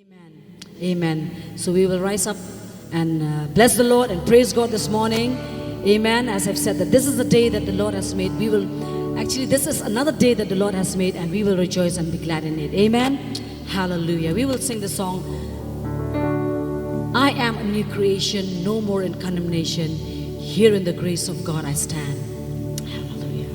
Amen. Amen. So we will rise up and bless the Lord and praise God this morning. Amen. As I've said, that this is the day that the Lord has made. This is another day that the Lord has made, and we will rejoice and be glad in it. Amen. Hallelujah. We will sing the song, I am a new creation, no more in condemnation. Here in the grace of God I stand. Hallelujah.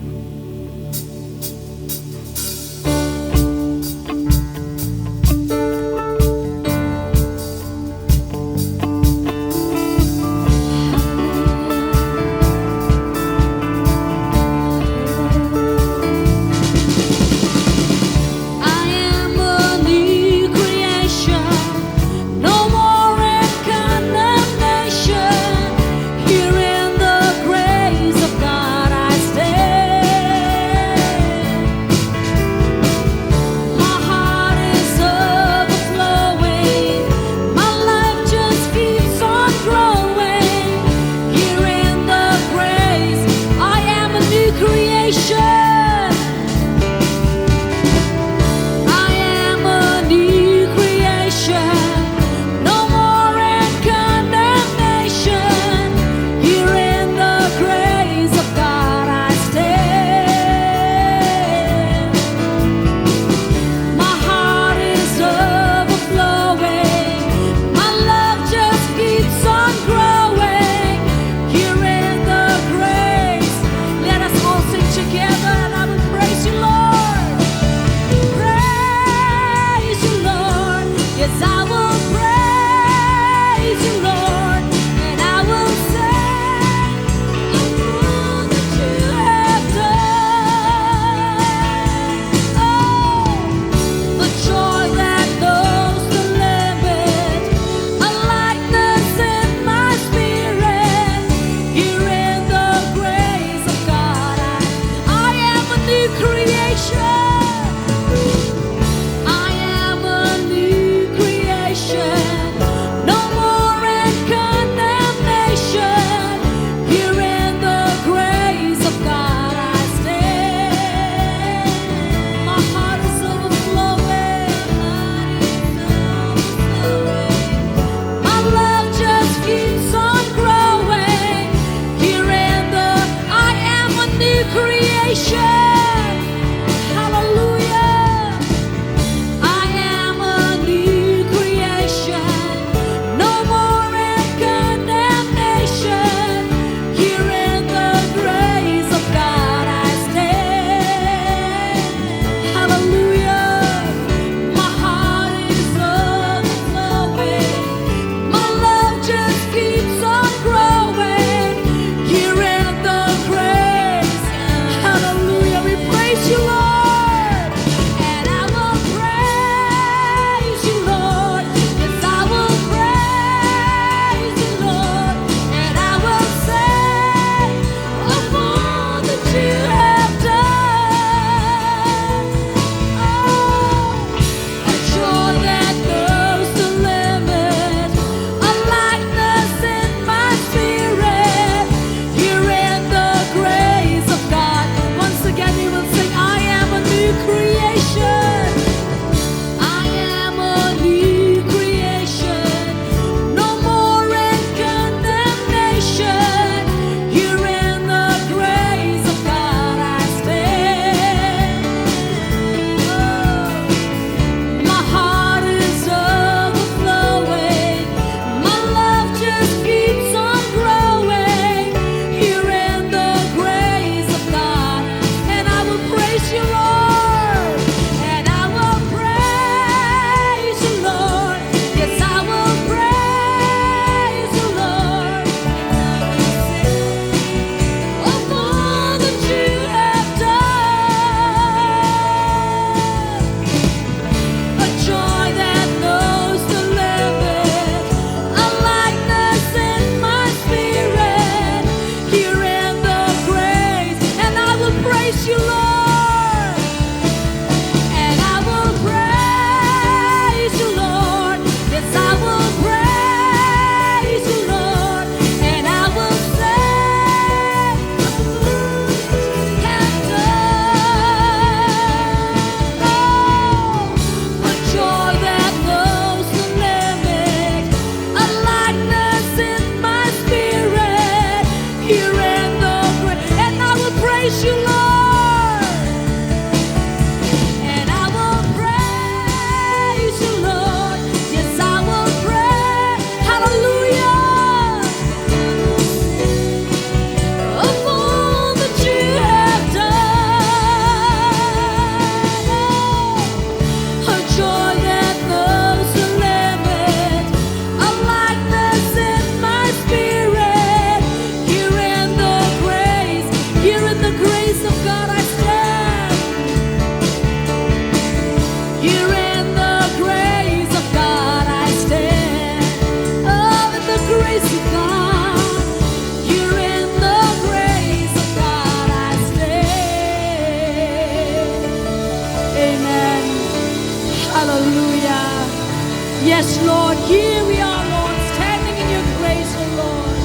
Yes, Lord, here we are, Lord, standing in your grace, oh Lord.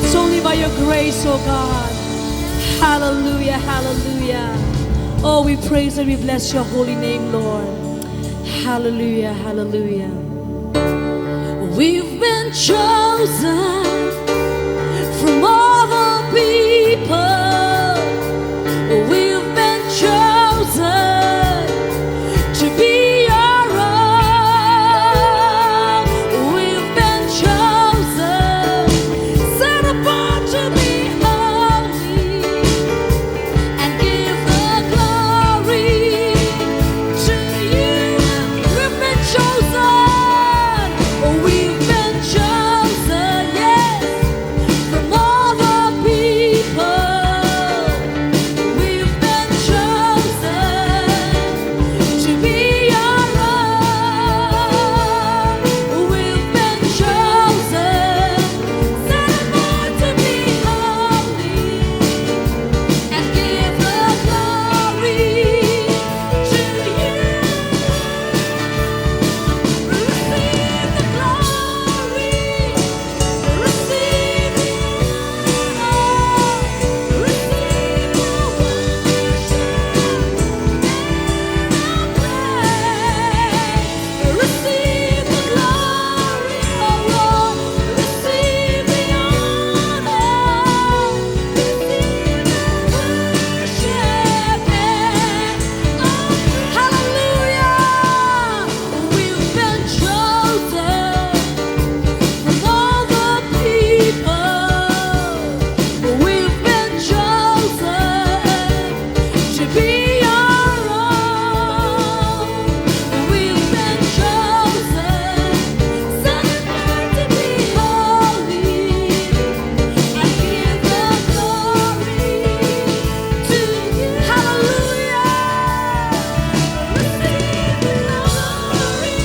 It's only by your grace, oh God. Hallelujah, hallelujah. Oh, we praise and we bless your holy name, Lord. Hallelujah, hallelujah. We've been chosen from all the people. We've been chosen to be your own. We've been chosen, set apart to be holy and give the glory to you. We've been chosen. We've been chosen, yes, from all the people. We've been chosen to be your own. We've been chosen, set apart to be holy and give the glory to you. Receive the glory, receive the honor, receive the worship and praise. Receive the glory, oh Lord, receive the honor, receive the worship and hallelujah. We've been chosen from all the people. We've been chosen to be your own. We've been chosen, set apart to be holy and give the glory to you. Hallelujah. Receive the glory.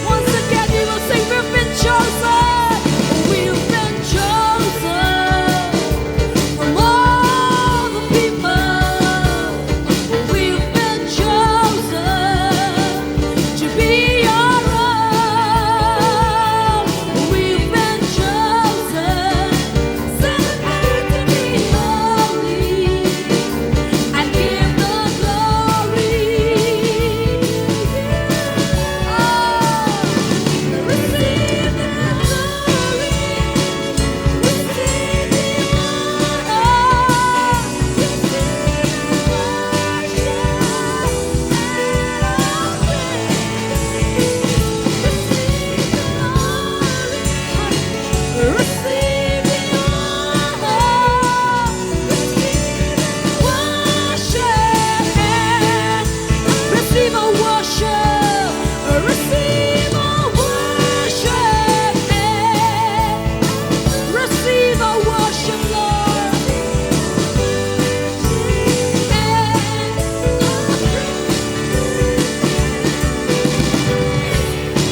Once again, we will sing, we've been chosen. We've been chosen from all the people. We've been chosen to be your own. We've been chosen, set apart to be holy and give the glory. Receive the glory, receive the honor, receive the receive our worship, receive our worship, receive our worship, Lord.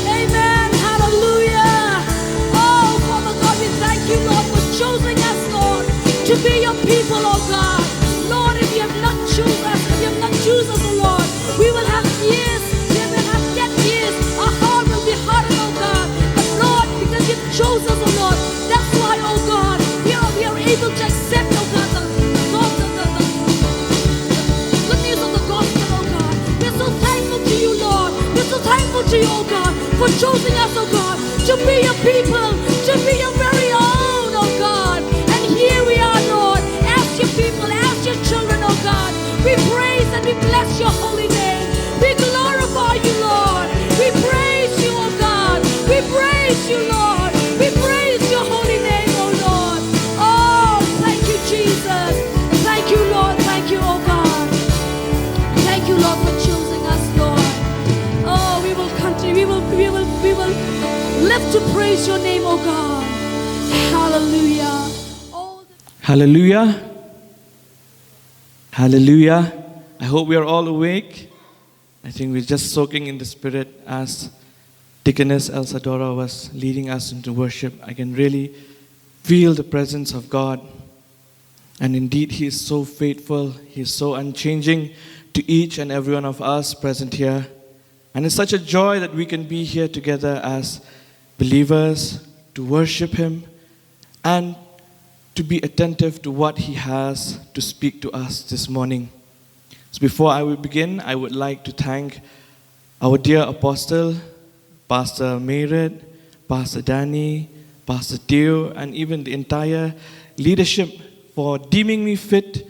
Amen. Hallelujah. Oh, Father God, we thank you, Lord, for choosing us, Lord, to be your people, oh God. Lord, if you have not chosen us, if you have not chosen us, oh Lord, we will have years, we will have yet years. Our heart will be hardened, oh God. But Lord, because you've chosen us, oh Lord, that's why, oh God, we are able to accept, oh God, the good news of the gospel, oh God. We're so thankful to you, Lord. We're so thankful to you, oh God, for choosing us, oh God, to be your people, to be your very own, oh God. And here we are, Lord, as your people, as your children, oh God. We praise and we bless your holy name. We glorify you, Lord. We praise you, oh God. We praise you, Lord. We praise your holy name, oh Lord. Oh, thank you, Jesus. Thank you, Lord. Thank you, oh God. Thank you, Lord, for choosing us, Lord. Oh, we will continue. We will live to praise your name, oh God. Hallelujah. Hallelujah. Hallelujah. I hope we are all awake. I think we're just soaking in the Spirit as Deaconess Elsadora was leading us into worship. I can really feel the presence of God. And indeed, He is so faithful. He is so unchanging to each and every one of us present here. And it's such a joy that we can be here together as believers to worship Him and to be attentive to what He has to speak to us this morning. So before I will begin, I would like to thank our dear apostle, Pastor Mayred, Pastor Danny, Pastor Theo, and even the entire leadership for deeming me fit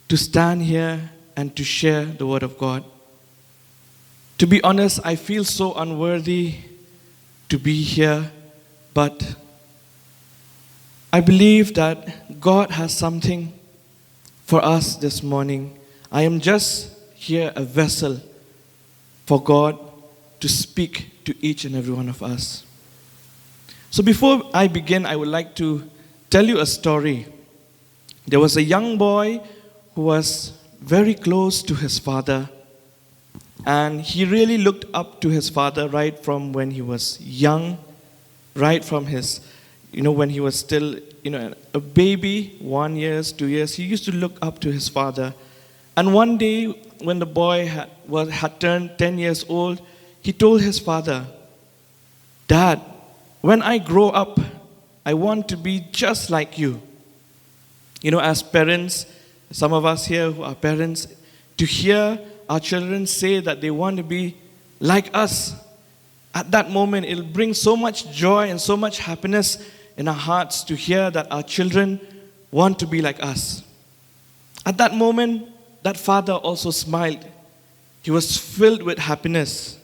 to stand here and to share the Word of God. To be honest, I feel so unworthy to be here, but I believe that God has something for us this morning. I am just here a vessel for God to speak to each and every one of us. So before I begin, I would like to tell you a story. There was a young boy who was very close to his father, and he really looked up to his father right from when he was young, right from his, when he was still, a baby, 1 year, 2 years. He used to look up to his father. And one day, when the boy had turned 10 years old, he told his father, "Dad, when I grow up, I want to be just like you." As parents, some of us here who are parents, to hear our children say that they want to be like us, at that moment, it'll bring so much joy and so much happiness in our hearts to hear that our children want to be like us. At that moment, that father also smiled. He was filled with happiness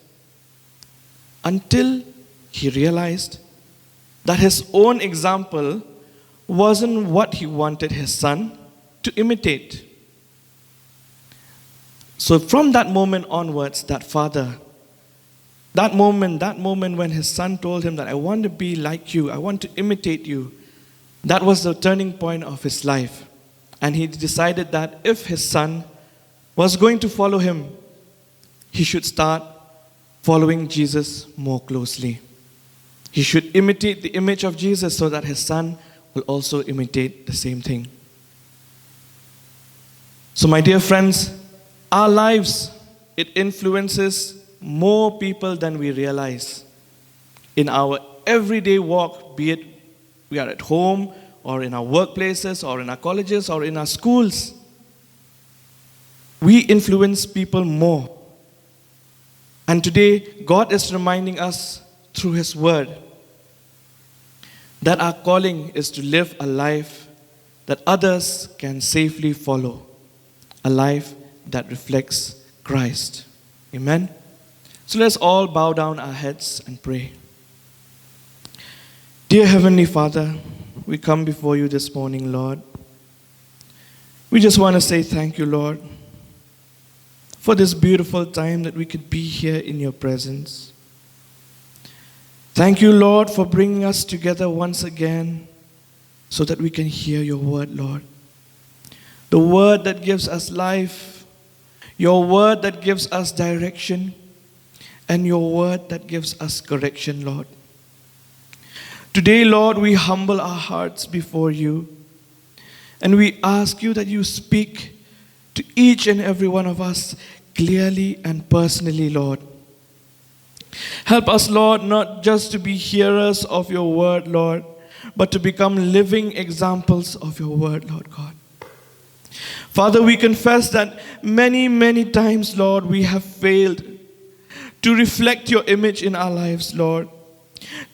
until he realized that his own example wasn't what he wanted his son to imitate. So from that moment onwards, that father, that moment when his son told him that I want to be like you, I want to imitate you, that was the turning point of his life. And he decided that if his son was going to follow him, he should start following Jesus more closely. He should imitate the image of Jesus so that his son will also imitate the same thing. So my dear friends, our lives, it influences more people than we realize. In our everyday walk, be it we are at home or in our workplaces or in our colleges or in our schools, we influence people more. And today, God is reminding us through His Word that our calling is to live a life that others can safely follow, a life that reflects Christ. Amen? So let's all bow down our heads and pray. Dear Heavenly Father, we come before you this morning, Lord. We just want to say thank you, Lord, for this beautiful time that we could be here in your presence. Thank you, Lord, for bringing us together once again so that we can hear your word, Lord. The word that gives us life, your word that gives us direction, and your word that gives us correction, Lord. Today, Lord, we humble our hearts before you, and we ask you that you speak to each and every one of us clearly and personally, Lord. Help us, Lord, not just to be hearers of your word, Lord, but to become living examples of your word, Lord God. Father, we confess that many, many times, Lord, we have failed to reflect your image in our lives, Lord.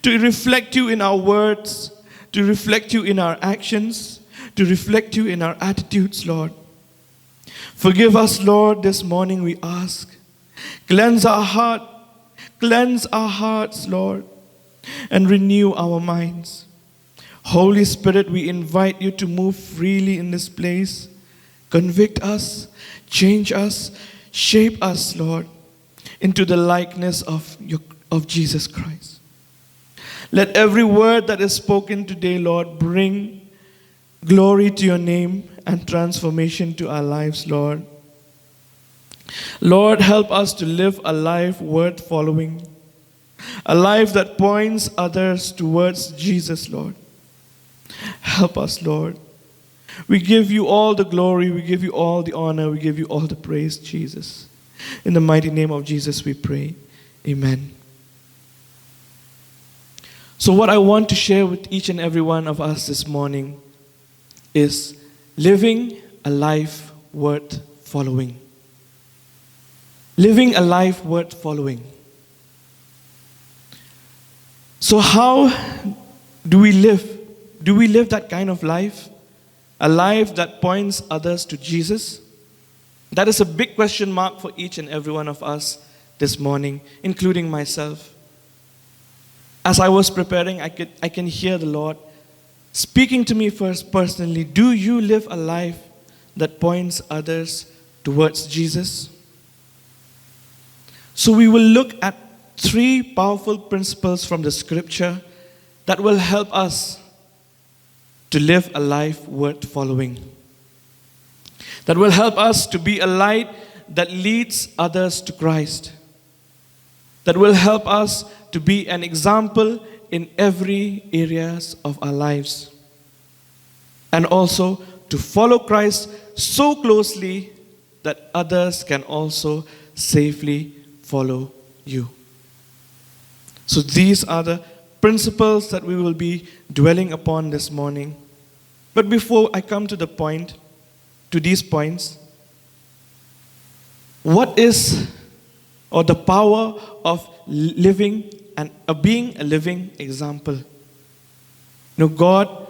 To reflect you in our words, to reflect you in our actions, to reflect you in our attitudes, Lord. Forgive us, Lord, this morning we ask. Cleanse our hearts, Lord, and renew our minds. Holy Spirit, we invite you to move freely in this place. Convict us, change us, shape us, Lord, into the likeness of Jesus Christ. Let every word that is spoken today, Lord, bring glory to your name and transformation to our lives, Lord. Lord, help us to live a life worth following, a life that points others towards Jesus, Lord. Help us, Lord. We give you all the glory, we give you all the honor, we give you all the praise, Jesus. In the mighty name of Jesus we pray. Amen. So what I want to share with each and every one of us this morning is living a life worth following. Living a life worth following. So how do we live? Do we live that kind of life? A life that points others to Jesus? That is a big question mark for each and every one of us this morning, including myself. As I was preparing, I can hear the Lord speaking to me first personally. Do you live a life that points others towards Jesus? So we will look at 3 powerful principles from the scripture that will help us to live a life worth following. That will help us to be a light that leads others to Christ. That will help us to be an example in every areas of our lives. And also to follow Christ so closely that others can also safely follow you. So these are the principles that we will be dwelling upon this morning. But before I come to these points, what is, or the power of living and being a living example? God,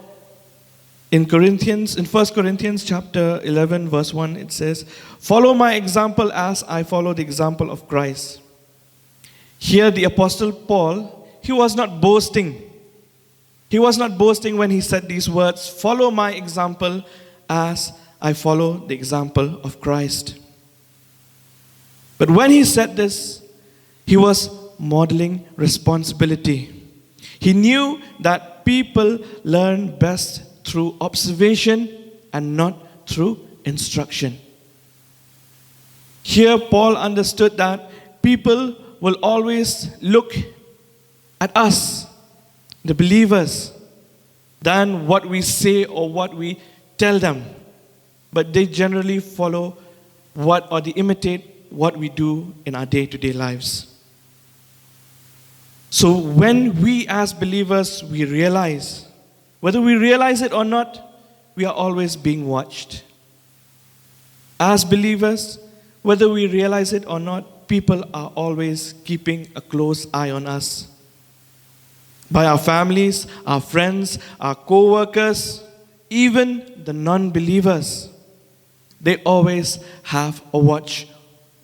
in 1 Corinthians chapter 11, verse 1, it says, "Follow my example as I follow the example of Christ." Here the Apostle Paul, he was not boasting. He was not boasting when he said these words, "Follow my example as I follow the example of Christ." But when he said this, he was modeling responsibility. He knew that people learn best through observation and not through instruction. Here Paul understood that people will always look at us, the believers, than what we say or what we tell them. But they generally follow they imitate what we do in our day-to-day lives. So when we as believers, we realize, whether we realize it or not, we are always being watched. As believers, whether we realize it or not, people are always keeping a close eye on us. By our families, our friends, our co-workers, even the non-believers, they always have a watch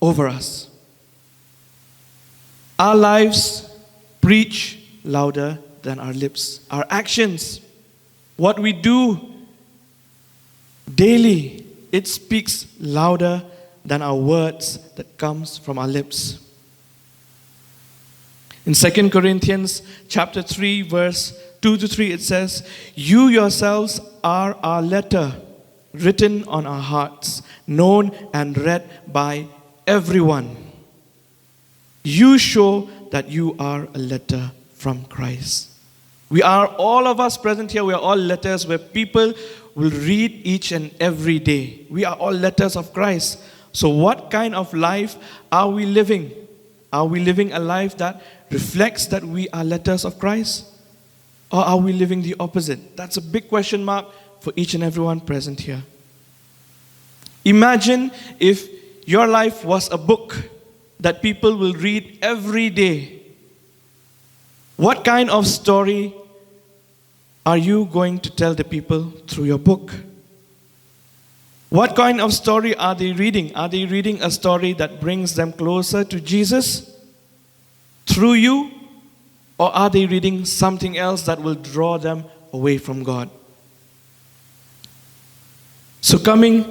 over us. Our lives preach louder than our lips. Our actions, what we do daily, it speaks louder than our words that comes from our lips. In 2 Corinthians chapter 3, verse 2 to 3, it says, "You yourselves are our letter, written on our hearts, known and read by everyone. You show that you are a letter from Christ." We are, all of us present here, we are all letters where people will read each and every day. We are all letters of Christ. So what kind of life are we living? Are we living a life that reflects that we are letters of Christ? Or are we living the opposite? That's a big question mark for each and everyone present here. Imagine if your life was a book that people will read every day. What kind of story are you going to tell the people through your book? What kind of story are they reading? Are they reading a story that brings them closer to Jesus through you? Or are they reading something else that will draw them away from God? So coming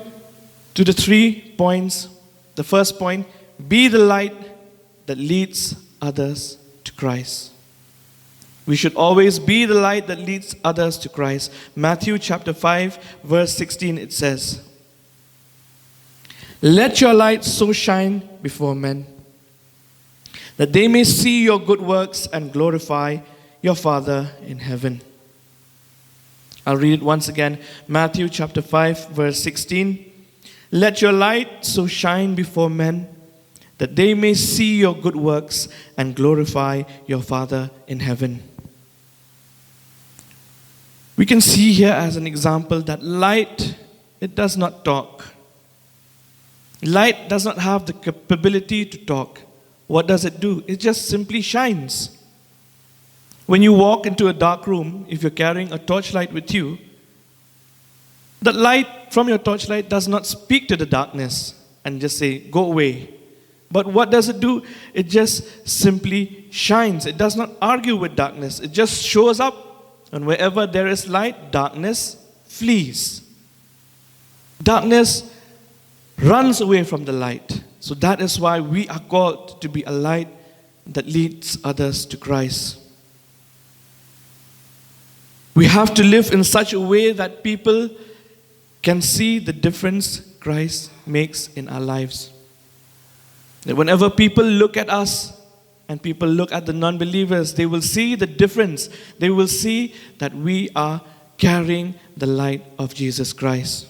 to the 3 points, the first point, be the light that leads others to Christ. We should always be the light that leads others to Christ. Matthew chapter 5, verse 16, it says, "Let your light so shine before men, that they may see your good works and glorify your Father in heaven." I'll read it once again. Matthew chapter 5, verse 16. "Let your light so shine before men, that they may see your good works and glorify your Father in heaven." We can see here as an example that light, it does not talk. Light does not have the capability to talk. What does it do? It just simply shines. When you walk into a dark room, if you're carrying a torchlight with you, the light from your torchlight does not speak to the darkness and just say, "Go away." But what does it do? It just simply shines. It does not argue with darkness. It just shows up, and wherever there is light, darkness flees. Darkness runs away from the light. So that is why we are called to be a light that leads others to Christ. We have to live in such a way that people can see the difference Christ makes in our lives. That whenever people look at us and people look at the non-believers, they will see the difference. They will see that we are carrying the light of Jesus Christ.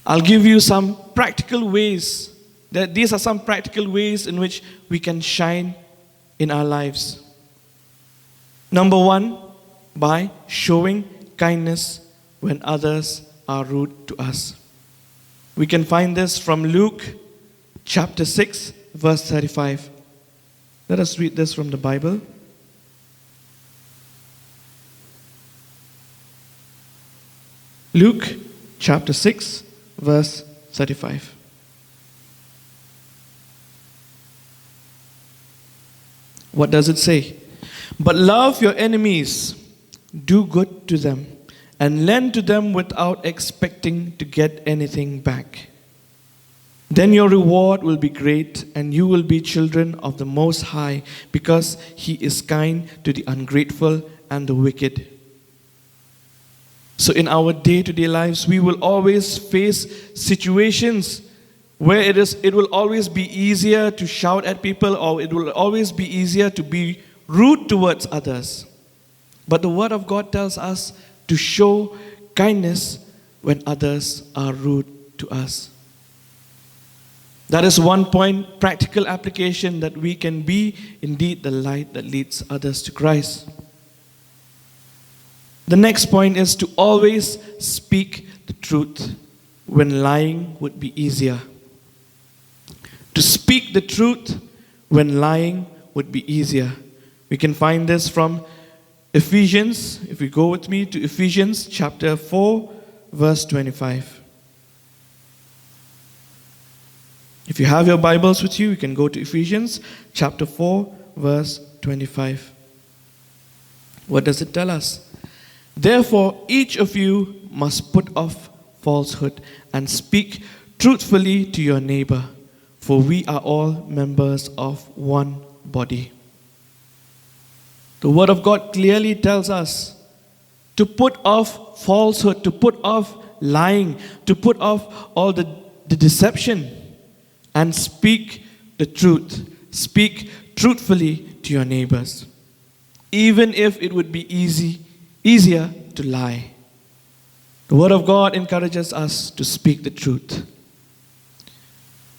I'll give you some practical ways. These are some practical ways in which we can shine in our lives. Number one, by showing kindness when others are rude to us. We can find this from Luke chapter 6, verse 35. Let us read this from the Bible. Luke chapter 6, verse 35. What does it say? "But love your enemies, do good to them, and lend to them without expecting to get anything back. Then your reward will be great, and you will be children of the Most High, because He is kind to the ungrateful and the wicked." So in our day-to-day lives, we will always face situations where it will always be easier to shout at people, or it will always be easier to be rude towards others. But the Word of God tells us to show kindness when others are rude to us. That is one point, practical application, that we can be indeed the light that leads others to Christ. The next point is to always speak the truth when lying would be easier. To speak the truth when lying would be easier. We can find this from Ephesians. If you go with me to Ephesians chapter 4, verse 25. If you have your Bibles with you, you can go to Ephesians chapter 4, verse 25. What does it tell us? "Therefore, each of you must put off falsehood and speak truthfully to your neighbor, for we are all members of one body." The Word of God clearly tells us to put off falsehood, to put off lying, to put off all the deception, and speak the truth. Speak truthfully to your neighbors, even if it would be easier to lie. The Word of God encourages us to speak the truth.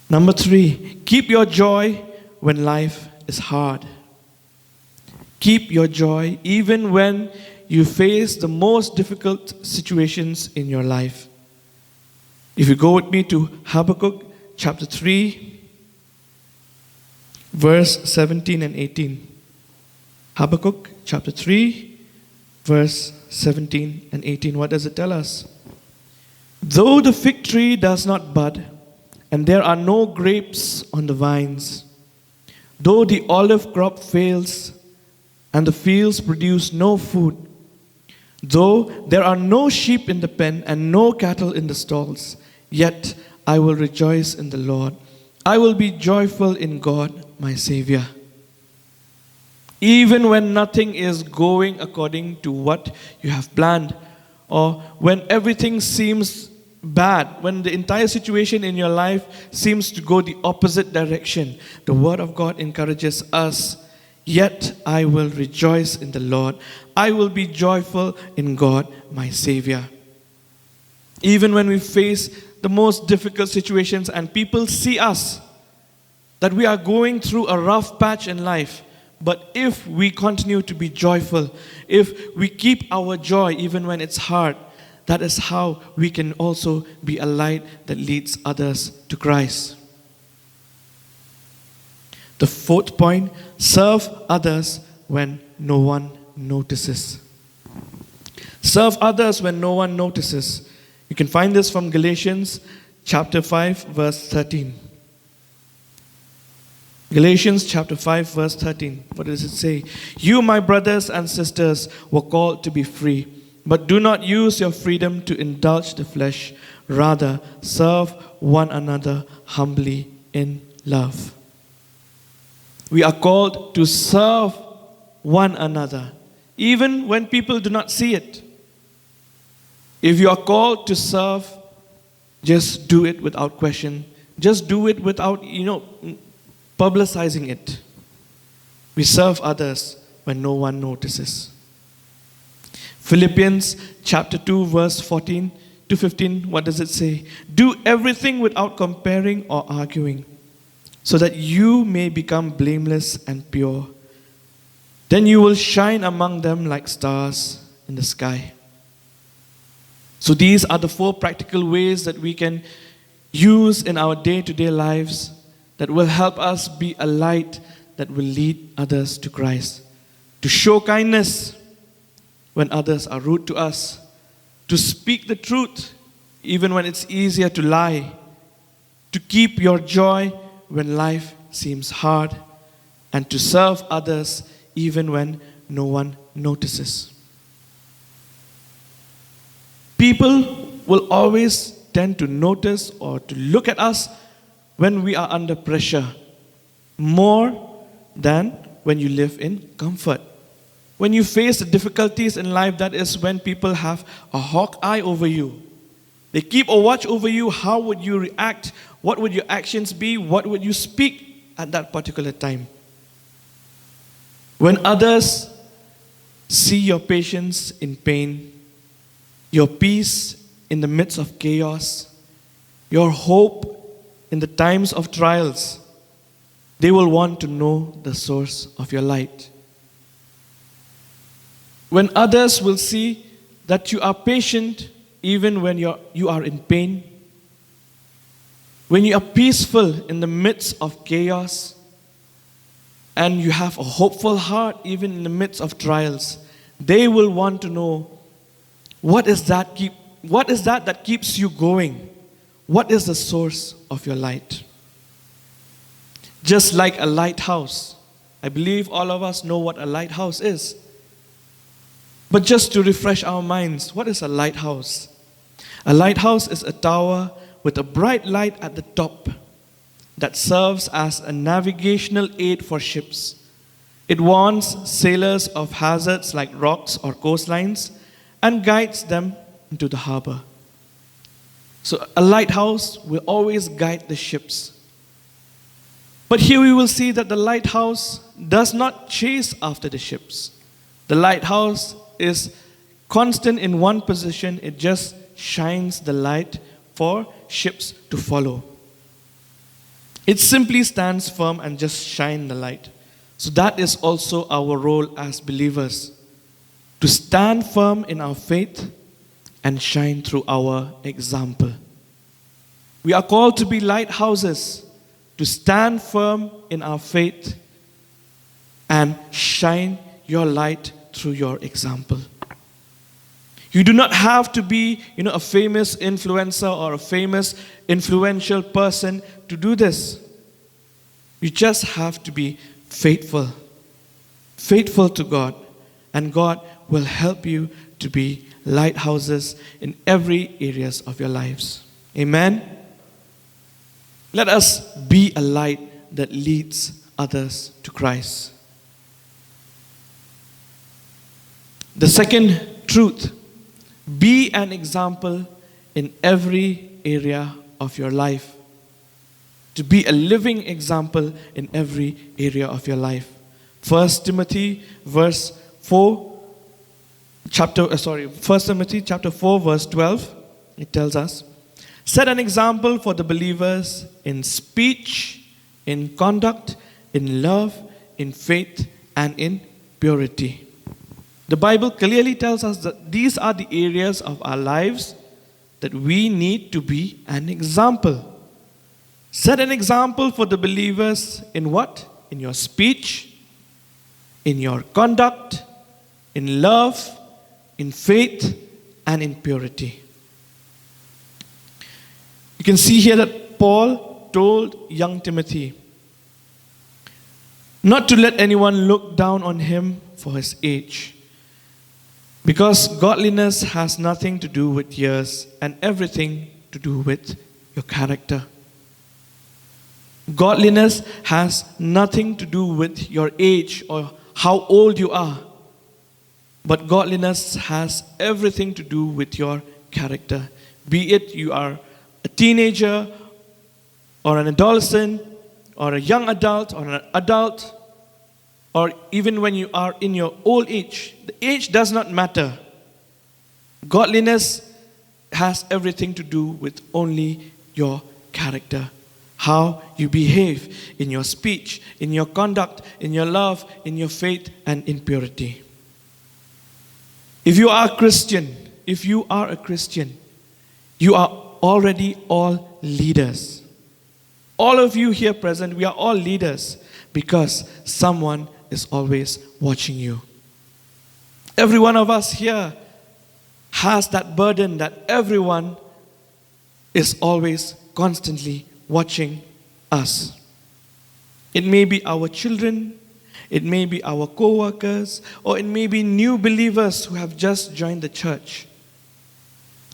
Number 3, keep your joy when life is hard. Keep your joy even when you face the most difficult situations in your life. If you go with me to Habakkuk chapter 3, verse 17 and 18. Habakkuk chapter 3, verse 17 and 18. What does it tell us? "Though the fig tree does not bud, and there are no grapes on the vines, though the olive crop fails, and the fields produce no food, though there are no sheep in the pen and no cattle in the stalls, yet I will rejoice in the Lord. I will be joyful in God, my Savior." Even when nothing is going according to what you have planned, or when everything seems bad, when the entire situation in your life seems to go the opposite direction, the Word of God encourages us, yet I will rejoice in the Lord. I will be joyful in God, my Savior. Even when we face the most difficult situations and people see us, that we are going through a rough patch in life, but if we continue to be joyful, if we keep our joy even when it's hard, that is how we can also be a light that leads others to Christ. The fourth point, serve others when no one notices. Serve others when no one notices. You can find this from Galatians chapter 5, verse 13. Galatians chapter 5, verse 13. What does it say? You, my brothers and sisters, were called to be free, but do not use your freedom to indulge the flesh. Rather, serve one another humbly in love. We are called to serve one another, even when people do not see it. If you are called to serve, just do it without question. Just do it without, publicizing it. We serve others when no one notices. Philippians chapter 2, verse 14 to 15, what does it say? Do everything without comparing or arguing, so that you may become blameless and pure. Then you will shine among them like stars in the sky. So these are the 4 practical ways that we can use in our day-to-day lives that will help us be a light that will lead others to Christ. To show kindness when others are rude to us. To speak the truth even when it's easier to lie. To keep your joy when life seems hard. And to serve others even when no one notices. People will always tend to notice or to look at us when we are under pressure, more than when you live in comfort. When you face the difficulties in life, that is when people have a hawk eye over you. They keep a watch over you. How would you react? What would your actions be? What would you speak at that particular time? When others see your patience in pain, your peace in the midst of chaos, your hope in the times of trials, they will want to know the source of your light. When others will see that you are patient even when you are in pain, when you are peaceful in the midst of chaos, and you have a hopeful heart even in the midst of trials, they will want to know what is that that keeps you going? What is the source of your light? Just like a lighthouse. I believe all of us know what a lighthouse is. But just to refresh our minds, what is a lighthouse? A lighthouse is a tower with a bright light at the top that serves as a navigational aid for ships. It warns sailors of hazards like rocks or coastlines and guides them into the harbor. So a lighthouse will always guide the ships. But here we will see that the lighthouse does not chase after the ships. The lighthouse is constant in one position. It just shines the light for ships to follow. It simply stands firm and just shines the light. So that is also our role as believers, to stand firm in our faith and shine through our example. We are called to be lighthouses, to stand firm in our faith and shine your light through your example. You do not have to be, a famous influencer or a famous influential person to do this. You just have to be faithful to God, and God will help you to be lighthouses in every areas of your lives. Amen. Let us be a light that leads others to Christ. The second truth, be an example in every area of your life. To be a living example in every area of your life. 1 Timothy chapter 4 verse 12, it tells us, set an example for the believers in speech, in conduct, in love, in faith, and in purity. The Bible clearly tells us that these are the areas of our lives that we need to be an example. Set an example for the believers in what? In your speech, in your conduct, in love, in faith, and in purity. You can see here that Paul told young Timothy not to let anyone look down on him for his age, because godliness has nothing to do with years and everything to do with your character. Godliness has nothing to do with your age or how old you are, but godliness has everything to do with your character. Be it you are a teenager or an adolescent or a young adult or an adult, or even when you are in your old age, the age does not matter. Godliness has everything to do with only your character. How you behave in your speech, in your conduct, in your love, in your faith, and in purity. If you are a Christian, you are already all leaders. All of you here present, we are all leaders because someone is always watching you. Every one of us here has that burden that everyone is always constantly watching us. It may be our children, it may be our co-workers, or it may be new believers who have just joined the church.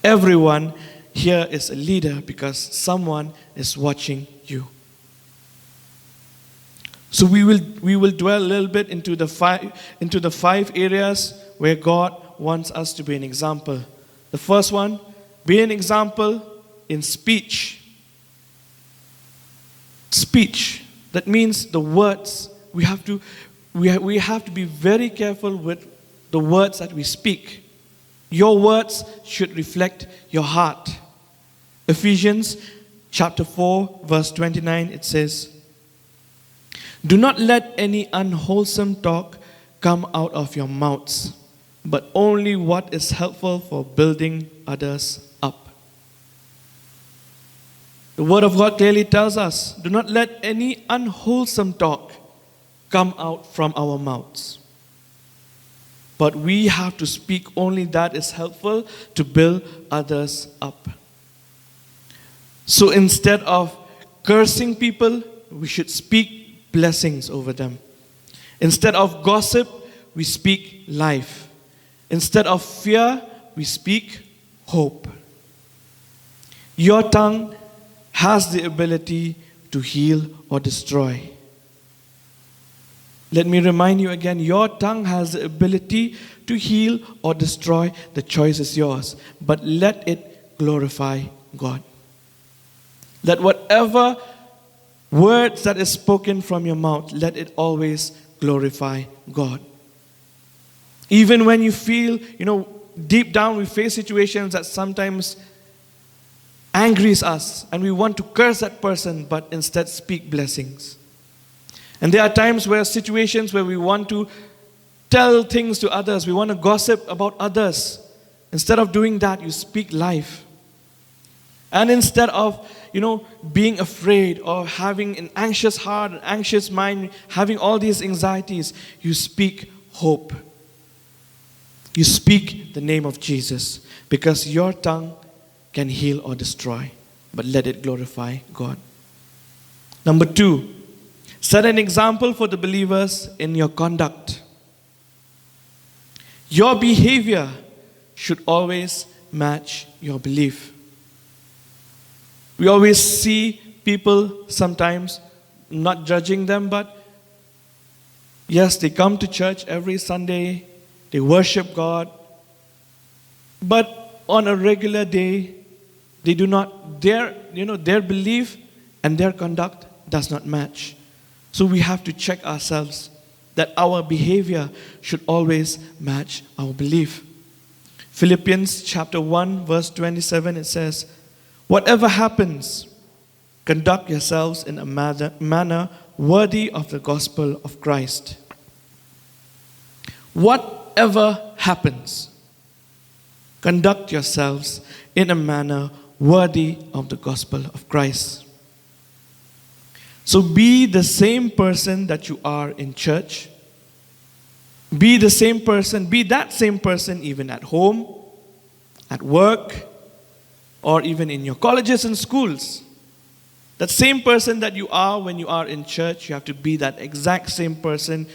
Everyone here is a leader because someone is watching you. So we will dwell a little bit into the five areas where God wants us to be an example. The first one, be an example in speech. Speech, that means the words. We have to be very careful with the words that we speak. Your words should reflect your heart. Ephesians chapter 4 verse 29, it says, do not let any unwholesome talk come out of your mouths, but only what is helpful for building others up. The Word of God clearly tells us, do not let any unwholesome talk come out from our mouths. But we have to speak only that is helpful to build others up. So instead of cursing people, we should speak blessings over them. Instead of gossip, we speak life. Instead of fear, we speak hope. Your tongue has the ability to heal or destroy. Let me remind you again, your tongue has the ability to heal or destroy. The choice is yours. But let it glorify God. Let whatever words that is spoken from your mouth, let it always glorify God. Even when you feel, deep down we face situations that sometimes angers us and we want to curse that person, but instead speak blessings. And there are times where situations where we want to tell things to others, we want to gossip about others. Instead of doing that, you speak life. And instead of, being afraid or having an anxious heart, an anxious mind, having all these anxieties, you speak hope. You speak the name of Jesus, because your tongue can heal or destroy, but let it glorify God. Number 2, set an example for the believers in your conduct. Your behavior should always match your belief. We always see people sometimes, not judging them, but yes, they come to church every Sunday, they worship God, but on a regular day, they do not, their belief and their conduct does not match. So we have to check ourselves that our behavior should always match our belief. Philippians chapter 1 verse 27, it says, "Whatever happens, conduct yourselves in a manner worthy of the gospel of Christ." Whatever happens, conduct yourselves in a manner worthy of the gospel of Christ. So be the same person that you are in church. Be the same person, be that same person even at home, at work, or even in your colleges and schools. That same person that you are when you are in church, you have to be that exact same person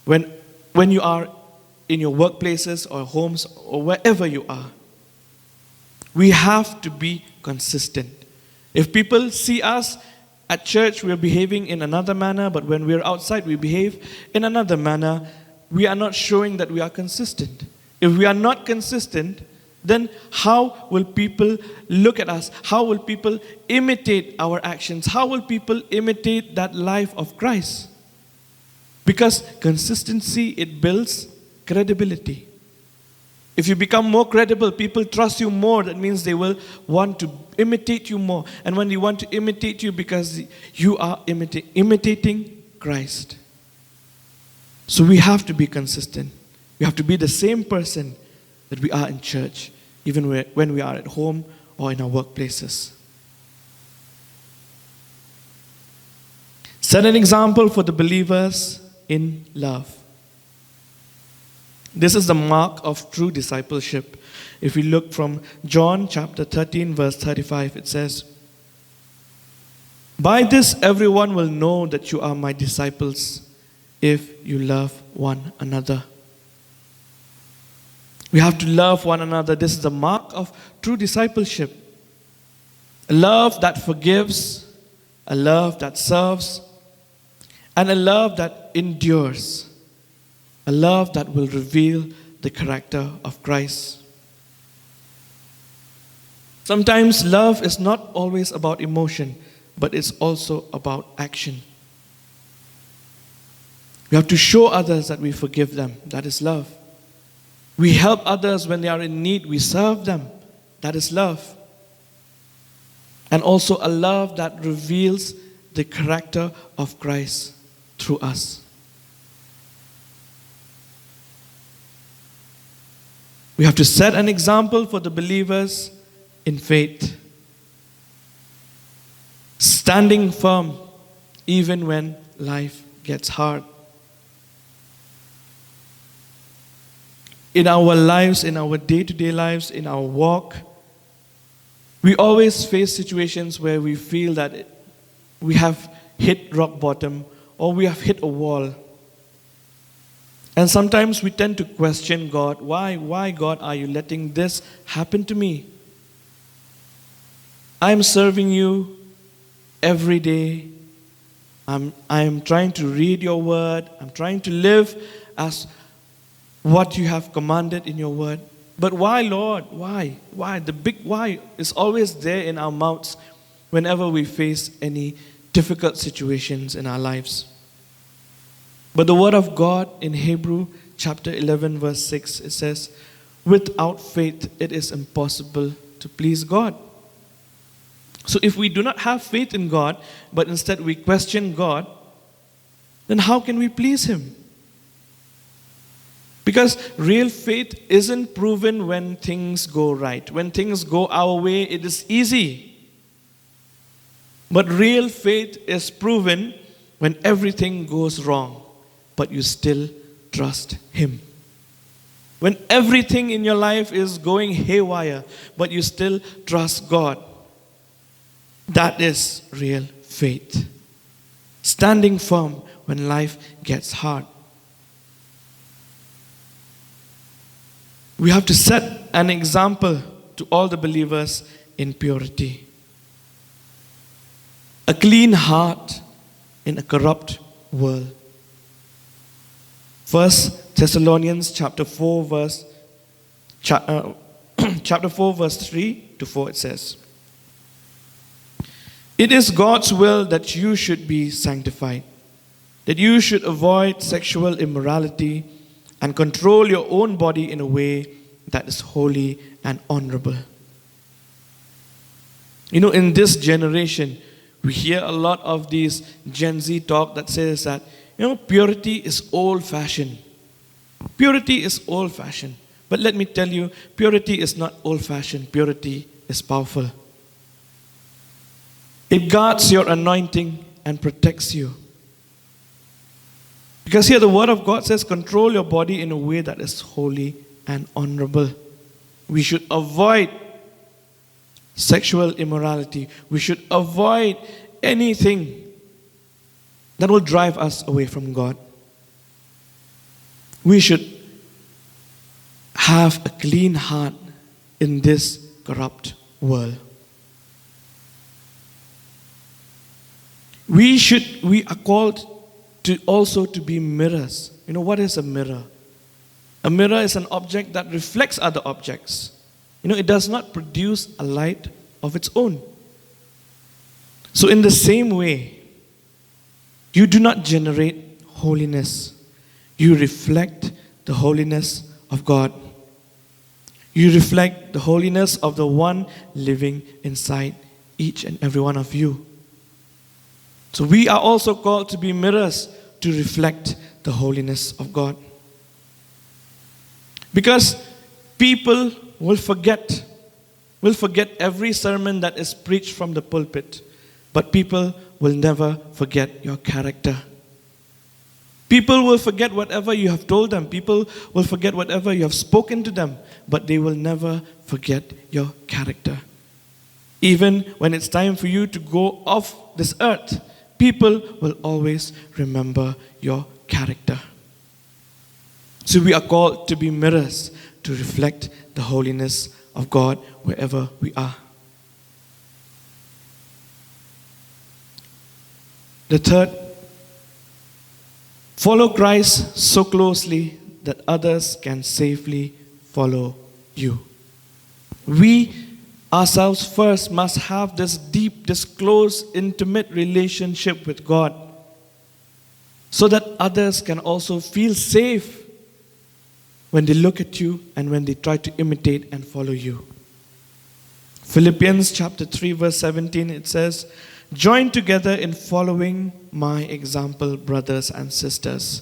when you are in your workplaces or homes or wherever you are. We have to be consistent. If people see us at church, we're behaving in another manner, but when we're outside, we behave in another manner, we are not showing that we are consistent. If we are not consistent, then how will people look at us? How will people imitate our actions? How will people imitate that life of Christ? Because consistency, it builds credibility. If you become more credible, people trust you more. That means they will want to imitate you more. And when they want to imitate you, because you are imitating Christ. So we have to be consistent. We have to be the same person that we are in church, even when we are at home or in our workplaces. Set an example for the believers in love. This is the mark of true discipleship. If we look from John chapter 13 verse 35, it says, "By this everyone will know that you are my disciples, if you love one another." We have to love one another. This is the mark of true discipleship. A love that forgives, a love that serves, and a love that endures. A love that will reveal the character of Christ. Sometimes love is not always about emotion, but it's also about action. We have to show others that we forgive them. That is love. We help others when they are in need. We serve them. That is love. And also a love that reveals the character of Christ through us. We have to set an example for the believers in faith. Standing firm even when life gets hard. In our lives, in our day-to-day lives, in our walk, we always face situations where we feel that we have hit rock bottom or we have hit a wall. And sometimes we tend to question God. Why, God, are you letting this happen to me? I'm serving you every day. I'm trying to read your word. I'm trying to live as what you have commanded in your word. But why, Lord? Why? Why? The big why is always there in our mouths whenever we face any difficult situations in our lives. But the word of God in Hebrew chapter 11 verse 6, it says, "Without faith it is impossible to please God." So if we do not have faith in God, but instead we question God, then how can we please Him? Because real faith isn't proven when things go right. When things go our way, it is easy. But real faith is proven when everything goes wrong, but you still trust Him. When everything in your life is going haywire, but you still trust God. That is real faith. Standing firm when life gets hard. We have to set an example to all the believers in purity. A clean heart in a corrupt world. First Thessalonians chapter 4 verse chapter 4 verse 3 to 4 it says, "It is God's will that you should be sanctified, that you should avoid sexual immorality and control your own body in a way that is holy and honorable." You know, in this generation, we hear a lot of these Gen Z talk that says that, purity is old-fashioned. Purity is old-fashioned. But let me tell you, purity is not old-fashioned. Purity is powerful. It guards your anointing and protects you. Because here the word of God says, control your body in a way that is holy and honorable. We should avoid sexual immorality. We should avoid anything that will drive us away from God. We should have a clean heart in this corrupt world. We are called to also to be mirrors. You know, what is a mirror? A mirror is an object that reflects other objects. It does not produce a light of its own. So in the same way, you do not generate holiness. You reflect the holiness of God. You reflect the holiness of the one living inside each and every one of you. So we are also called to be mirrors to reflect the holiness of God. Because people will forget every sermon that is preached from the pulpit, but people will never forget your character. People will forget whatever you have told them. People will forget whatever you have spoken to them, but they will never forget your character. Even when it's time for you to go off this earth, people will always remember your character. So we are called to be mirrors to reflect the holiness of God wherever we are. The third, follow Christ so closely that others can safely follow you. We ourselves first must have this deep, this close, intimate relationship with God so that others can also feel safe when they look at you and when they try to imitate and follow you. Philippians chapter 3 verse 17, it says, "Join together in following my example, brothers and sisters.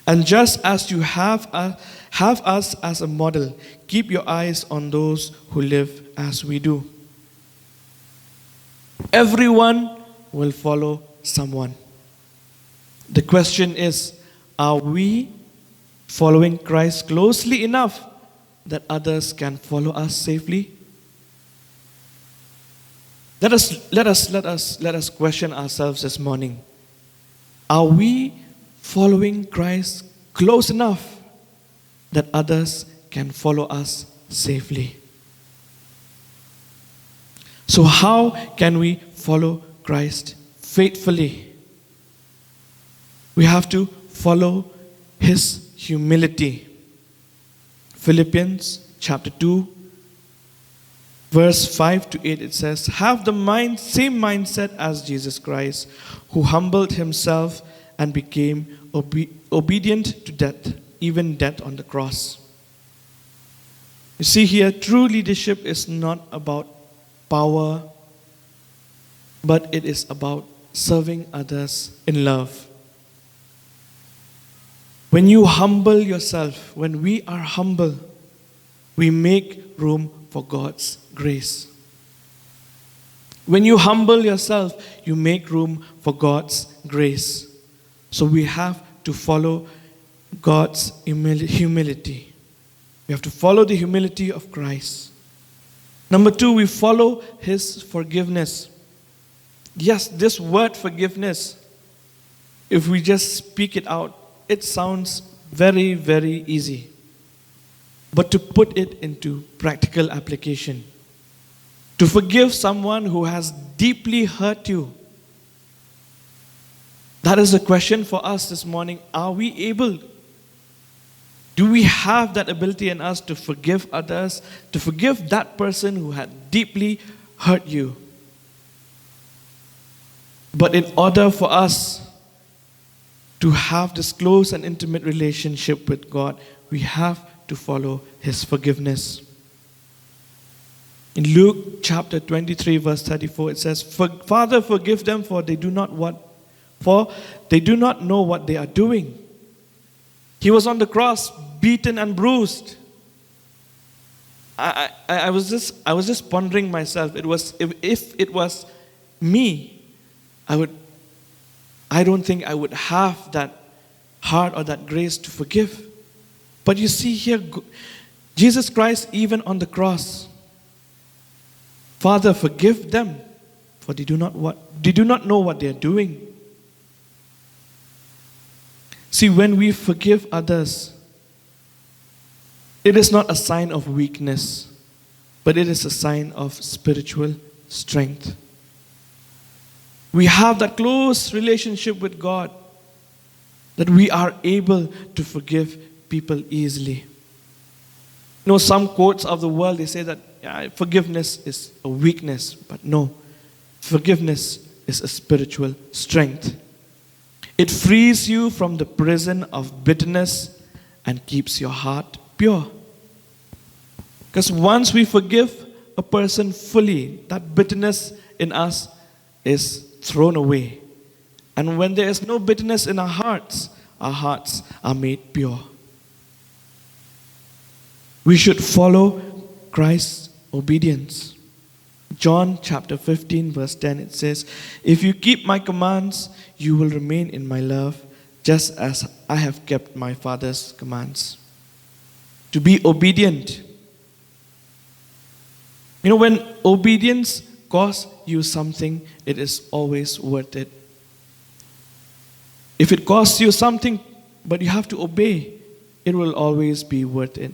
And just as you have us as a model, keep your eyes on those who live as we do." Everyone will follow someone. The question is, are we following Christ closely enough that others can follow us safely? Let us question ourselves this morning. Are we following Christ close enough that others can follow us safely? So how can we follow Christ faithfully? We have to follow His humility. Philippians chapter 2 verse 5 to 8, it says, "Have the same mindset as Jesus Christ, who humbled Himself and became obedient to death, even death on the cross." You see here, true leadership is not about power, but it is about serving others in love. When you humble yourself, when we are humble, we make room for God's grace. When you humble yourself, you make room for God's grace. So we have to follow God's humility. We have to follow the humility of Christ. Number 2, we follow His forgiveness. Yes, this word forgiveness, if we just speak it out, it sounds very, very easy. But to put it into practical application, to forgive someone who has deeply hurt you, that is a question for us this morning. Are we able Do we have that ability in us to forgive others, to forgive that person who had deeply hurt you? But in order for us to have this close and intimate relationship with God, we have to follow His forgiveness. In Luke chapter 23, verse 34, it says, Father, forgive them, for they do not know what they are doing. He was on the cross, beaten and bruised. I was just pondering myself. It was if it was me, I don't think I would have that heart or that grace to forgive. But you see here, Jesus Christ, even on the cross, Father, forgive them, for they do not know what they are doing. See, when we forgive others, it is not a sign of weakness, but it is a sign of spiritual strength. We have that close relationship with God that we are able to forgive people easily. You know, some quotes of the world, they say that forgiveness is a weakness, but no, forgiveness is a spiritual strength. It frees you from the prison of bitterness and keeps your heart pure. Because once we forgive a person fully, that bitterness in us is thrown away. And when there is no bitterness in our hearts are made pure. We should follow Christ's obedience. John chapter 15 verse 10, it says, If you keep my commands, you will remain in my love, just as I have kept my Father's commands. To be obedient. You know, when obedience costs you something, it is always worth it. If it costs you something, but you have to obey, it will always be worth it.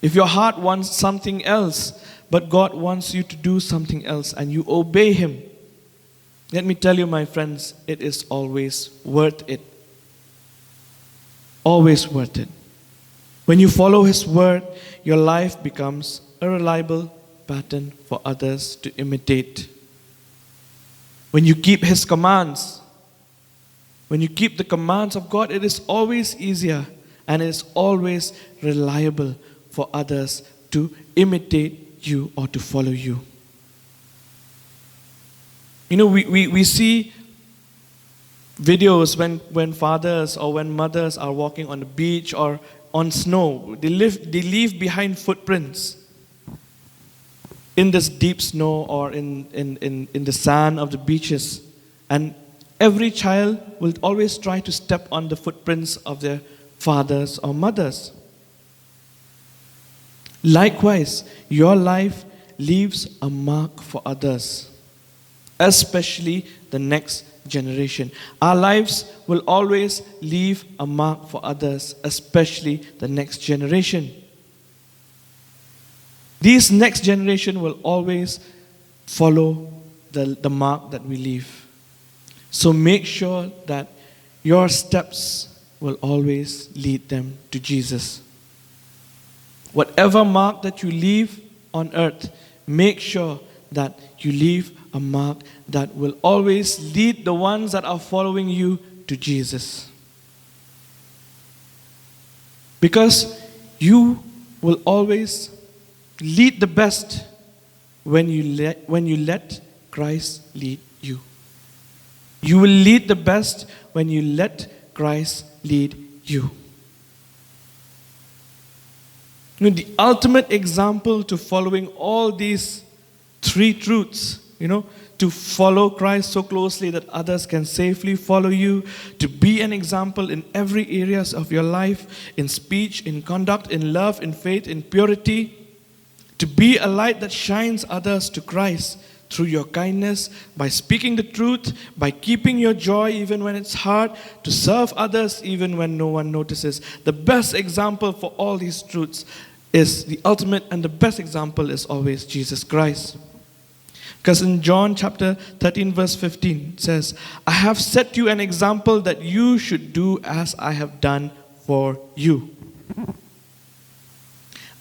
If your heart wants something else, but God wants you to do something else, and you obey Him, let me tell you, my friends, it is always worth it. Always worth it. When you follow His word, your life becomes a reliable pattern for others to imitate. When you keep His commands, when you keep the commands of God, it is always easier and it is always reliable for others to imitate you or to follow you. You know, we see videos when fathers or when mothers are walking on the beach or on snow. They leave behind footprints in this deep snow or in the sand of the beaches. And every child will always try to step on the footprints of their fathers or mothers. Likewise, your life leaves a mark for others, especially the next generation. Our lives will always leave a mark for others, especially the next generation. These next generation will always follow the mark that we leave. So make sure that your steps will always lead them to Jesus. Whatever mark that you leave on earth, make sure that you leave a mark that will always lead the ones that are following you to Jesus. Because you will always lead the best when you let Christ lead you. You will lead the best when you let Christ lead you. You know, the ultimate example to following all these three truths, to follow Christ so closely that others can safely follow you, to be an example in every areas of your life, in speech, in conduct, in love, in faith, in purity, to be a light that shines others to Christ through your kindness, by speaking the truth, by keeping your joy even when it's hard, to serve others even when no one notices. The best example for all these truths is the ultimate, and the best example is always Jesus Christ. Because in John chapter 13 verse 15 it says, I have set you an example that you should do as I have done for you.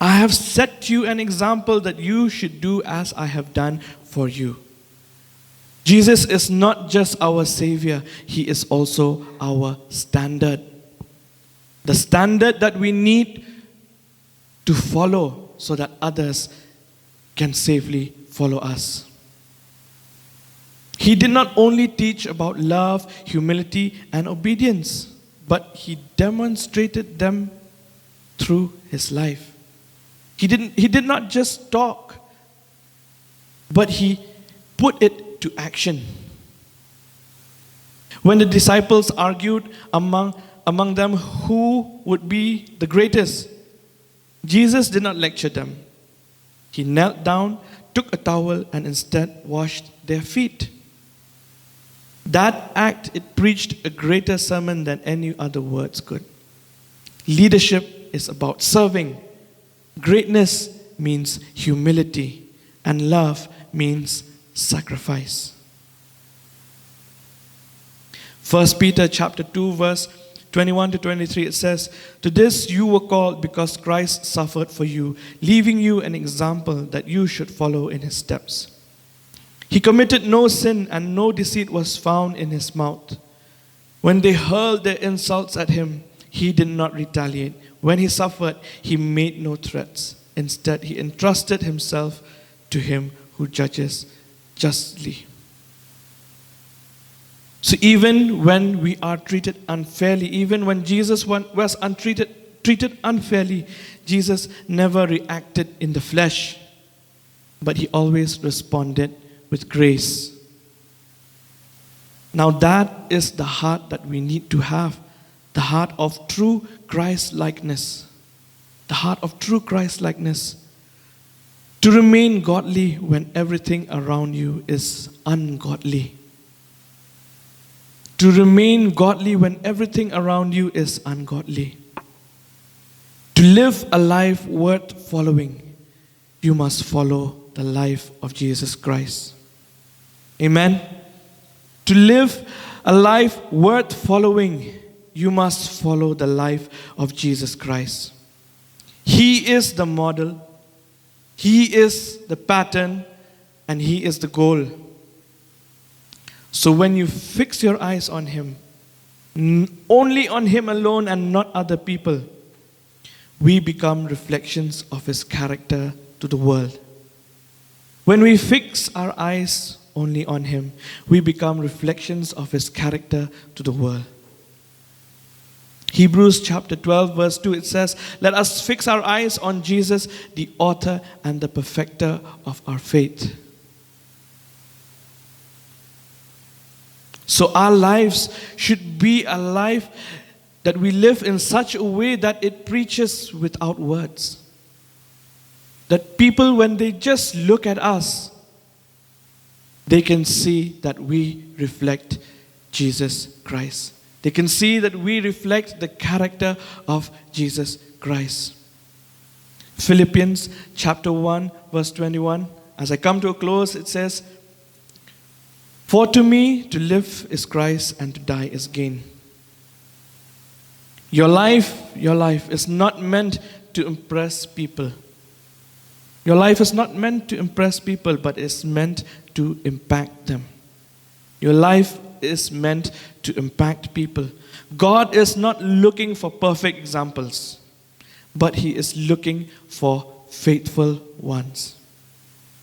I have set you an example that you should do as I have done for you. Jesus is not just our Savior, He is also our standard. The standard that we need to follow so that others can safely follow us. He did not only teach about love, humility, and obedience, but He demonstrated them through His life. He did not just talk, but He put it to action. When the disciples argued among them who would be the greatest, Jesus did not lecture them. He knelt down, took a towel, and instead washed their feet. That act, it preached a greater sermon than any other words could. Leadership is about serving. Greatness means humility, and love means sacrifice. 1 Peter chapter 2 verse 21 to 23, it says, "To this you were called because Christ suffered for you, leaving you an example that you should follow in His steps. He committed no sin and no deceit was found in His mouth. When they hurled their insults at Him, He did not retaliate. When He suffered, He made no threats. Instead, He entrusted Himself to Him who judges justly." So even when we are treated unfairly, even when Jesus was treated unfairly, Jesus never reacted in the flesh, but He always responded with grace. Now that is the heart that we need to have, the heart of true Christ-likeness. The heart of true Christ-likeness. To remain godly when everything around you is ungodly. To remain godly when everything around you is ungodly. To live a life worth following, you must follow the life of Jesus Christ. Amen. To live a life worth following, you must follow the life of Jesus Christ. He is the model, He is the pattern, and He is the goal. So when you fix your eyes on Him, only on Him alone and not other people, we become reflections of His character to the world. When we fix our eyes only on Him, we become reflections of His character to the world. Hebrews chapter 12 verse 2, it says, "Let us fix our eyes on Jesus, the author and the perfecter of our faith." So our lives should be a life that we live in such a way that it preaches without words. That people, when they just look at us, they can see that we reflect Jesus Christ. They can see that we reflect the character of Jesus Christ. Philippians chapter 1 verse 21. As I come to a close, it says, "For to me to live is Christ and to die is gain." Your life is not meant to impress people. Your life is not meant to impress people, but is meant to impact them. Your life is meant to impact people. God is not looking for perfect examples, but He is looking for faithful ones.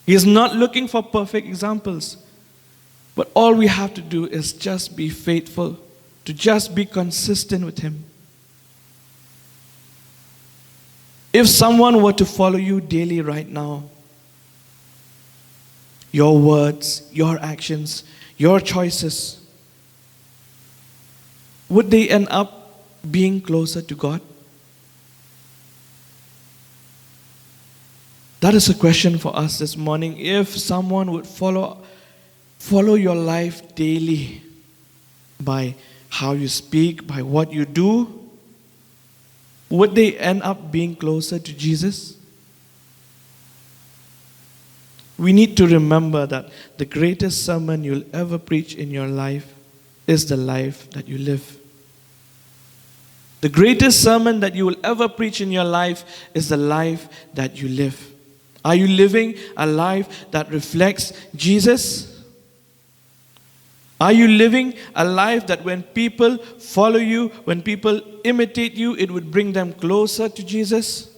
He is not looking for perfect examples, but all we have to do is just be faithful, to just be consistent with Him. If someone were to follow you daily right now, your words, your actions, your choices, would they end up being closer to God? That is a question for us this morning. If someone would follow your life daily by how you speak, by what you do, would they end up being closer to Jesus? We need to remember that the greatest sermon you'll ever preach in your life is the life that you live. The greatest sermon that you will ever preach in your life is the life that you live. Are you living a life that reflects Jesus? Are you living a life that when people follow you, when people imitate you, it would bring them closer to Jesus?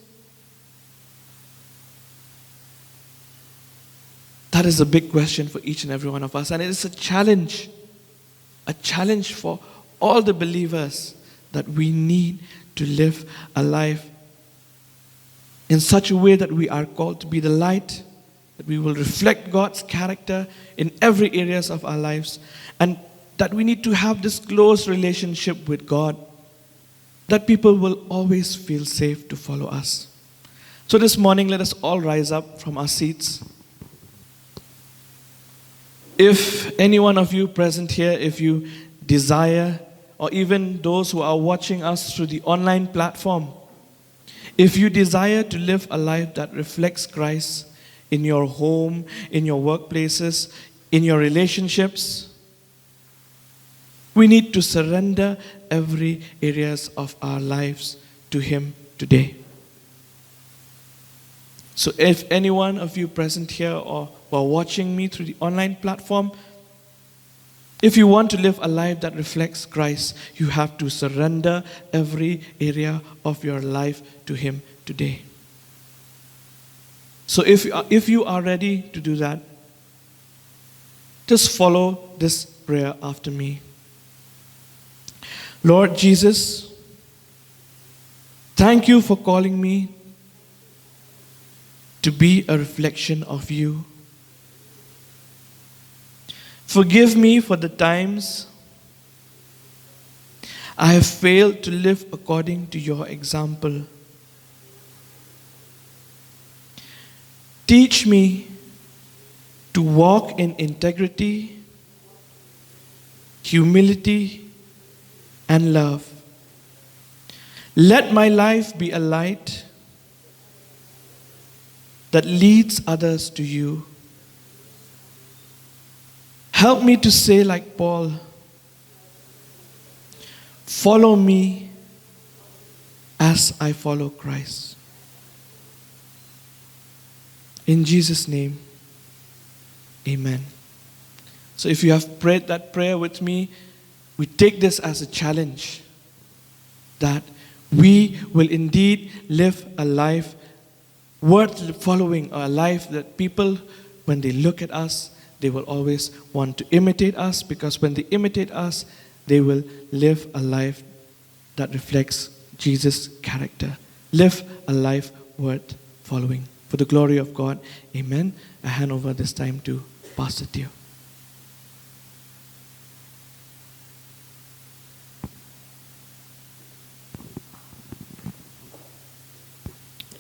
That is a big question for each and every one of us. And it is a challenge for all the believers that we need to live a life in such a way that we are called to be the light, that we will reflect God's character in every areas of our lives, and that we need to have this close relationship with God, that people will always feel safe to follow us. So this morning, let us all rise up from our seats. If any one of you present here, if you desire, or even those who are watching us through the online platform, if you desire to live a life that reflects Christ in your home, in your workplaces, in your relationships, we need to surrender every areas of our lives to Him today. So if any one of you present here or watching me through the online platform, if you want to live a life that reflects Christ, you have to surrender every area of your life to Him today. So if you are ready to do that, just follow this prayer after me. Lord Jesus, thank you for calling me to be a reflection of you. Forgive me for the times I have failed to live according to your example. Teach me to walk in integrity, humility, and love. Let my life be a light that leads others to you. Help me to say like Paul, follow me as I follow Christ. In Jesus' name, amen. So if you have prayed that prayer with me, we take this as a challenge that we will indeed live a life worth following, a life that people, when they look at us, they will always want to imitate us, because when they imitate us, they will live a life that reflects Jesus' character. Live a life worth following. For the glory of God, amen. I hand over this time to Pastor Theo.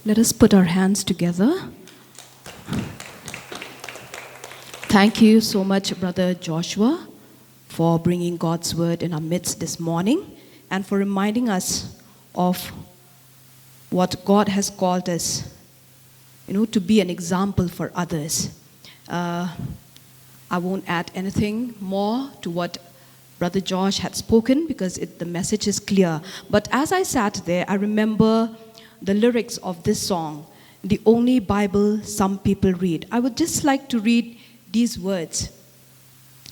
Let us put our hands together. Thank you so much, Brother Joshua, for bringing God's word in our midst this morning and for reminding us of what God has called us, to be an example for others. I won't add anything more to what Brother Josh had spoken because the message is clear. But as I sat there, I remember the lyrics of this song, "The Only Bible Some People Read." I would just like to read these words,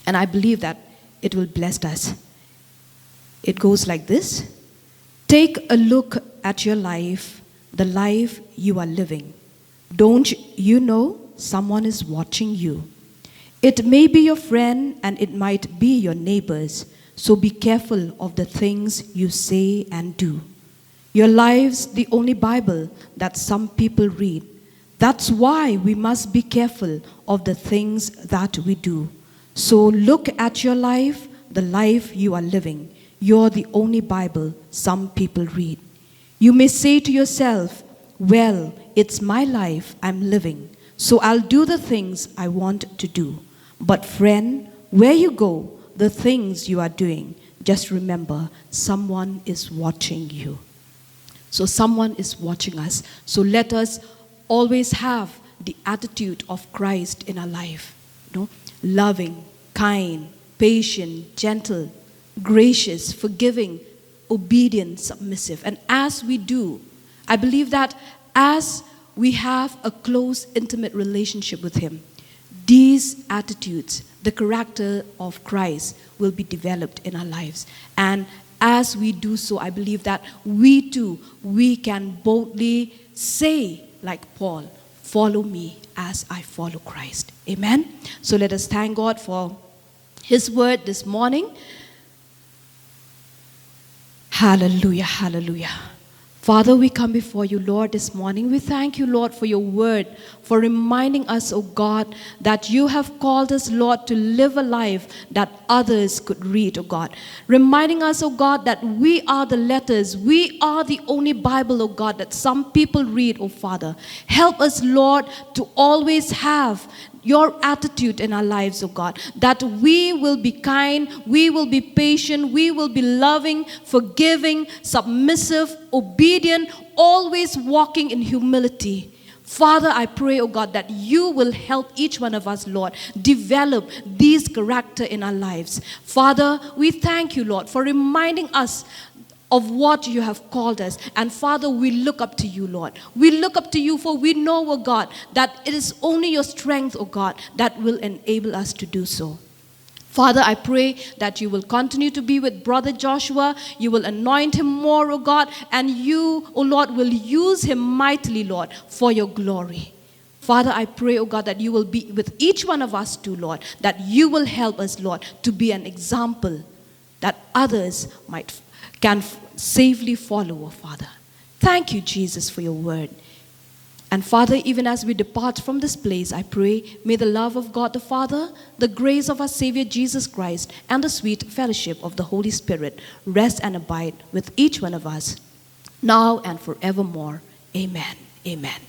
and I believe that it will bless us. It goes like this: take a look at your life, the life you are living. Don't you know someone is watching you? It may be your friend and it might be your neighbors, so be careful of the things you say and do. Your life's the only Bible that some people read. That's why we must be careful of the things that we do. So look at your life, the life you are living. You're the only Bible some people read. You may say to yourself, well, it's my life I'm living, so I'll do the things I want to do. But friend, where you go, the things you are doing, just remember, someone is watching you. So someone is watching us. So let us always have the attitude of Christ in our life. Loving, kind, patient, gentle, gracious, forgiving, obedient, submissive. And as we do, I believe that as we have a close, intimate relationship with Him, these attitudes, the character of Christ, will be developed in our lives. And as we do so, I believe that we too, we can boldly say, like Paul, follow me as I follow Christ. Amen. So let us thank God for His word this morning. Hallelujah, hallelujah. Father, we come before you, Lord, this morning. We thank you, Lord, for your word, for reminding us, oh God, that you have called us, Lord, to live a life that others could read, oh God. Reminding us, oh God, that we are the letters, we are the only Bible, oh God, that some people read, oh Father. Help us, Lord, to always have your attitude in our lives, oh God, that we will be kind, we will be patient, we will be loving, forgiving, submissive, obedient, always walking in humility. Father, I pray, oh God, that you will help each one of us, Lord, develop these character in our lives. Father, we thank you, Lord, for reminding us of what you have called us. And Father, we look up to you, Lord. We look up to you, for we know, oh God, that it is only your strength, oh God, that will enable us to do so. Father, I pray that you will continue to be with Brother Joshua. You will anoint him more, oh God, and you, oh Lord, will use him mightily, Lord, for your glory. Father, I pray, oh God, that you will be with each one of us too, Lord, that you will help us, Lord, to be an example that others can safely follow, oh Father. Thank you, Jesus, for your word. And Father, even as we depart from this place, I pray, may the love of God the Father, the grace of our Savior Jesus Christ, and the sweet fellowship of the Holy Spirit rest and abide with each one of us, now and forevermore. Amen. Amen.